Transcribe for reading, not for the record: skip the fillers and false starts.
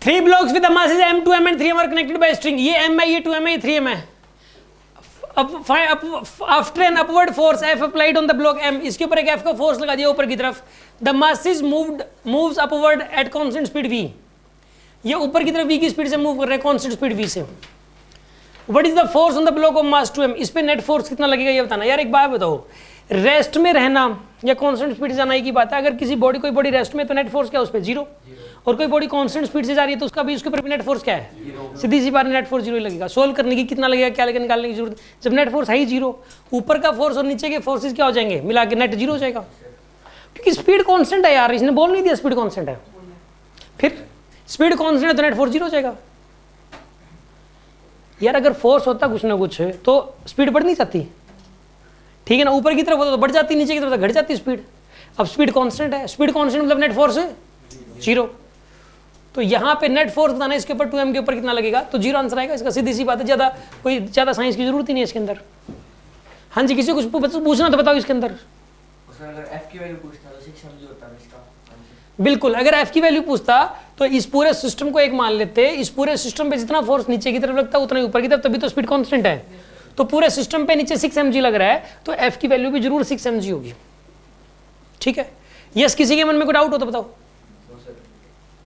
3 blocks with the masses m, 2m and 3m are connected by string. ये m है, ये 2m है, ये 3m है. After an upward force F applied on the block m, इसके ऊपर एक F का फोर्स लगा दिया ऊपर की तरफ. The masses moves upward at constant speed v. ये ऊपर की तरफ v की स्पीड से मूव कर रहे हैं constant speed v से. What is the force on the block of mass 2m? इस पे नेट फोर्स कितना लगेगा ये बताना. यार एक बात बताओ, रेस्ट में रहना या कांस्टेंट स्पीड से जाना एक ही बात है. अगर किसी बॉडी कोई बॉडी रेस्ट में तो नेट फोर्स क्या है उस पर? जीरो. और कोई बॉडी कांस्टेंट स्पीड से जा रही है तो उसका भी उसके ऊपर भी नेट फोर्स क्या है? सीधी सी बात, नेट फोर्स जीरो ही लगेगा. सोल्व करने की कितना लगेगा, क्या लगेगा, निकालने की जरूरत. जब नेट फोर्स है ही जीरो, ऊपर का फोर्स और नीचे के फोर्सेस क्या हो जाएंगे, मिला के नेट जीरो हो जाएगा. क्योंकि स्पीड कांस्टेंट है यार, इसने बोल नहीं दिया स्पीड कांस्टेंट है. फिर स्पीड कांस्टेंट है तो नेट फोर्स जीरो हो जाएगा. यार अगर फोर्स होता कुछ ना कुछ तो स्पीड बढ़ नहीं जाती, ठीक है ना. ऊपर की तरफ होता तो बढ़ जाती, नीचे की तरफ तो घट जाती स्पीड. अब स्पीड कांस्टेंट है, स्पीड कांस्टेंट मतलब नेट फोर्स जीरो. तो यहाँ पे नेट फोर्स बताना है, इसके ऊपर 2m के ऊपर कितना लगेगा, तो जीरो आंसर आएगा इसका. सीधी सी बात है, ज़्यादा साइंस की जरूरत ही नहीं है इसके अंदर. हाँ जी, किसी को कुछ पूछना तो बताओ इसके अंदर. अगर f की वैल्यू पूछता तो 6 mg होता है इसका. बिल्कुल, अगर f की वैल्यू पूछता तो इस पूरे सिस्टम को एक मान लेते. इस पूरे सिस्टम पे जितना फोर्स नीचे की तरफ लगता है उतना ही ऊपर की तरफ, तभी तो स्पीड कांस्टेंट है. तो पूरे सिस्टम पे नीचे 6 mg लग रहा है तो f की वैल्यू भी जरूर 6 mg होगी. ठीक है. यस, किसी के मन में कोई डाउट हो तो बताओ.